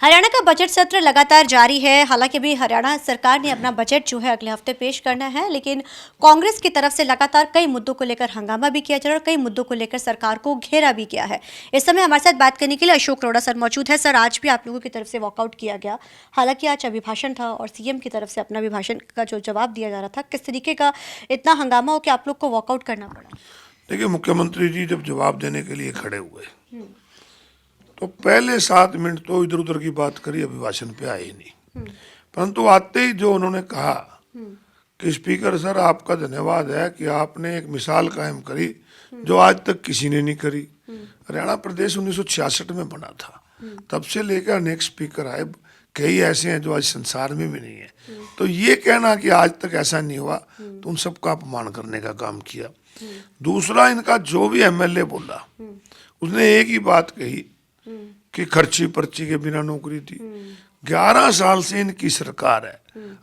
हरियाणा का बजट सत्र लगातार जारी है। हालांकि अभी हरियाणा सरकार ने अपना बजट जो है अगले हफ्ते पेश करना है, लेकिन कांग्रेस की तरफ से लगातार कई मुद्दों को लेकर हंगामा भी किया जा रहा है और कई मुद्दों को लेकर सरकार को घेरा भी किया है। इस समय हमारे साथ बात करने के लिए अशोक अरोड़ा सर मौजूद है। सर, आज भी आप लोगों की तरफ से वॉकआउट किया गया, हालांकि आज अभिभाषण था और सीएम की तरफ से अपना अभिभाषण का जो जवाब दिया जा रहा था, किस तरीके का इतना हंगामा हो कि आप लोग को वॉकआउट करना पड़ा? देखिए, मुख्यमंत्री जी जब जवाब देने के लिए खड़े हुए तो पहले 7 मिनट तो इधर उधर की बात करी, अभिभाषण पे आए ही नहीं। परंतु आते ही जो उन्होंने कहा कि स्पीकर सर, आपका धन्यवाद है कि आपने एक मिसाल कायम करी जो आज तक किसी ने नहीं करी। हरियाणा प्रदेश 1966 में बना था, तब से लेकर अनेक स्पीकर आए, कई ऐसे हैं जो आज संसार में भी नहीं है। तो ये कहना कि आज तक ऐसा नहीं हुआ, तो उन सबका अपमान करने का काम किया। दूसरा, इनका जो भी एमएलए बोला उसने एक ही बात कही कि खर्ची पर्ची के बिना नौकरी थी। 11 साल से इनकी सरकार है,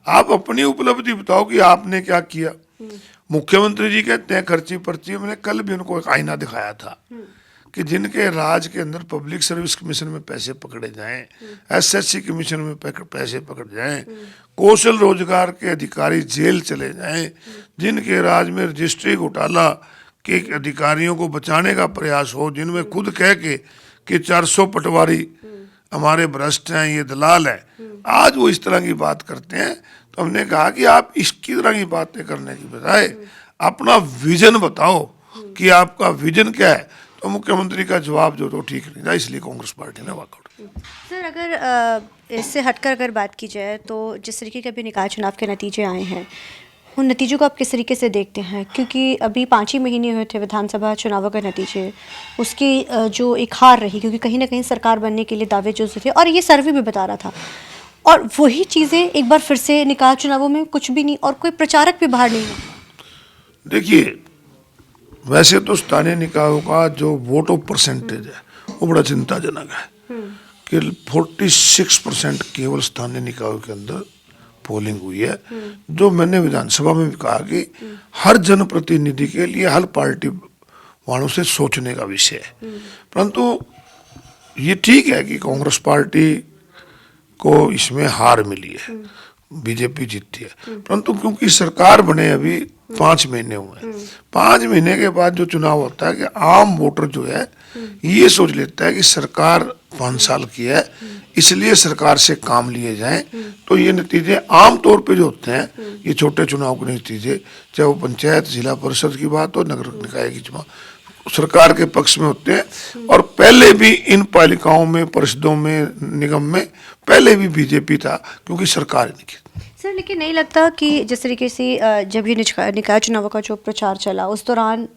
आप अपनी उपलब्धि बताओ कि आपने क्या किया। मुख्यमंत्री जी कहते हैं खर्ची पर्ची। मैंने कल भी उनको एक आईना दिखाया था कि जिनके राज के अंदर पब्लिक सर्विस कमीशन में पैसे पकड़े जाएं, एसएससी कमीशन में पैसे पकड़े जाएं, कौशल रोजगार के अधिकारी जेल चले जाएं, जिनके राज में रजिस्ट्री घोटाला के अधिकारियों को बचाने का प्रयास हो, जिनमें खुद कह के कि 400 पटवारी हमारे भ्रष्ट हैं, ये दलाल है, आज वो इस तरह की बात करते हैं। तो हमने कहा कि आप इसकी तरह की बातें करने की बजाय अपना विजन बताओ कि आपका विजन क्या है। तो मुख्यमंत्री का जवाब जो तो ठीक नहीं था, इसलिए कांग्रेस पार्टी ने वॉकआउट किया। सर, अगर इससे हटकर अगर बात की जाए तो जिस तरीके के अभी निकाय चुनाव के नतीजे आए हैं, उन नतीजों को आप किस तरीके से देखते हैं? क्योंकि अभी 5 ही महीने हुए थे विधानसभा चुनावों के नतीजे, उसकी जो एक हार रही, क्योंकि कहीं ना कहीं सरकार बनने के लिए दावे जो थे और ये सर्वे भी बता रहा था, और वही चीज़ें एक बार फिर से निकाय चुनावों में कुछ भी नहीं और कोई प्रचारक भी बाहर नहीं है। देखिए, वैसे तो स्थानीय निकायों का जो वोटों परसेंटेज है वो बड़ा चिंताजनक है कि 46% केवल स्थानीय निकायों के अंदर पोलिंग हुई है। जो मैंने विधानसभा में भी कहा कि हर जनप्रतिनिधि के लिए हर पार्टी वालों से सोचने का विषय है। परंतु ये ठीक है कि कांग्रेस पार्टी को इसमें हार मिली है, बीजेपी जीतती है। परंतु क्योंकि सरकार बने अभी 5 महीने हुए हैं, 5 महीने के बाद जो चुनाव होता है कि आम वोटर जो है ये सोच लेता है कि सरकार 5 साल की है, इसलिए सरकार से काम लिए जाएं। तो ये नतीजे आम तौर पे जो होते हैं, ये छोटे चुनाव के नतीजे, चाहे वो पंचायत जिला परिषद की बात हो, नगर निकाय की चुनाव, सरकार के पक्ष में होते हैं। और पहले भी इन पालिकाओं में, परिषदों में, निगम में पहले भी बीजेपी था, क्योंकि सरकार नहीं की। सर, लेकिन नहीं लगता कि जिस तरीके से जब ये निकाय चुनावों का जो प्रचार चला, उस दौरान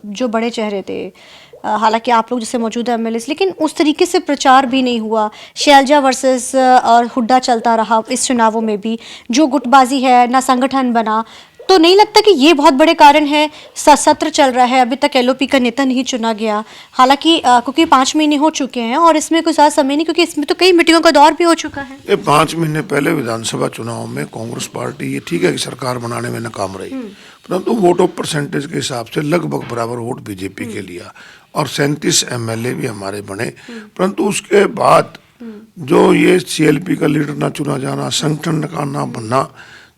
जो बड़े चेहरे थे, हालांकि आप लोग जैसे मौजूदा एमएलए, लेकिन उस तरीके से प्रचार भी नहीं हुआ। शैलजा वर्सेस और हुड्डा चलता रहा इस चुनावों में भी, जो गुटबाजी है, ना संगठन बना। तो नहीं लगता कि ये बहुत बड़े कारण है? सत्र चल रहा है, अभी तक एलओपी का नेता नहीं चुना गया, हालांकि क्योंकि 5 महीने हो चुके हैं और इसमें कोई ज़्यादा समय नहीं, क्योंकि इसमें तो कई मीटिंगों का दौर भी हो चुका है। ये 5 महीने पहले विधानसभा चुनाव में कांग्रेस पार्टी, ये ठीक है कि सरकार बनाने में नाकाम रही, परंतु वोट ऑफ परसेंटेज के हिसाब से लगभग बराबर वोट बीजेपी के लिया और 37 एमएलए भी हमारे बने। परंतु उसके बाद जो ये सीएलपी का लीडर ना चुना जाना, संगठन का ना बनना,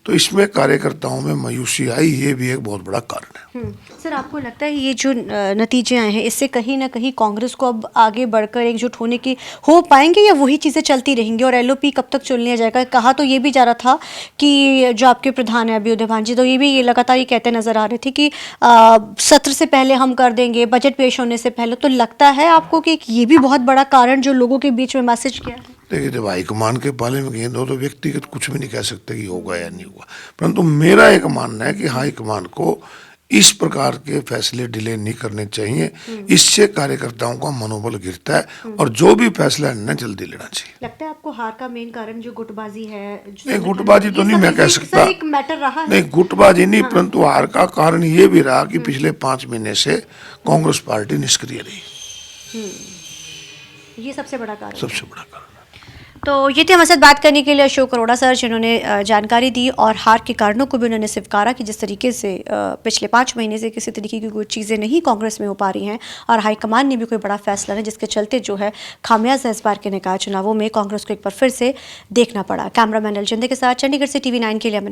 तो इसमें कार्यकर्ताओं में मायूसी आई, ये भी एक बहुत बड़ा कारण है। सर, आपको लगता है ये जो नतीजे आए हैं, इससे कहीं ना कहीं कांग्रेस को अब आगे बढ़कर एकजुट होने की हो पाएंगे, या वही चीज़ें चलती रहेंगी और एलओपी कब तक चल लिया जाएगा? कहा तो ये भी जा रहा था कि जो आपके प्रधान है अभी उदय भान जी, तो ये लगातार ये कहते नजर आ रहे थे कि सत्र से पहले हम कर देंगे, बजट पेश होने से पहले। तो लगता है आपको कि ये भी बहुत बड़ा कारण जो लोगों के बीच में मैसेज किया है? देखिए, जब हाईकमान के पाले में गेंद हो तो व्यक्तिगत कुछ भी नहीं कह सकते कि होगा या नहीं होगा। परंतु मेरा एक मानना है कि हाईकमान को इस प्रकार के फैसले डिले नहीं करने चाहिए, इससे कार्यकर्ताओं का मनोबल गिरता है और जो भी फैसला है जल्दी लेना चाहिए। लगता है आपको हार का मेन कारण जो गुटबाजी है? नहीं, गुटबाजी तो नहीं मैं कह सकता, एक मैटर रहा नहीं गुटबाजी नहीं, परंतु हार का कारण ये भी रहा कि पिछले 5 महीने से कांग्रेस पार्टी निष्क्रिय रही, ये सबसे बड़ा कारण। सबसे बड़ा कारण। तो ये थे हमारे साथ बात करने के लिए अशोक अरोड़ा सर, जिन्होंने जानकारी दी और हार के कारणों को भी उन्होंने स्वीकारा कि जिस तरीके से पिछले 5 महीने से किसी तरीके की कोई चीज़ें नहीं कांग्रेस में हो पा रही हैं और हाईकमान ने भी कोई बड़ा फैसला नहीं, जिसके चलते जो है खामियाजा इस बार के निकाय चुनावों में कांग्रेस को एक बार फिर से देखना पड़ा। कैमरामैन अलजिंदे के साथ चंडीगढ़ से TV9 के लिए अमन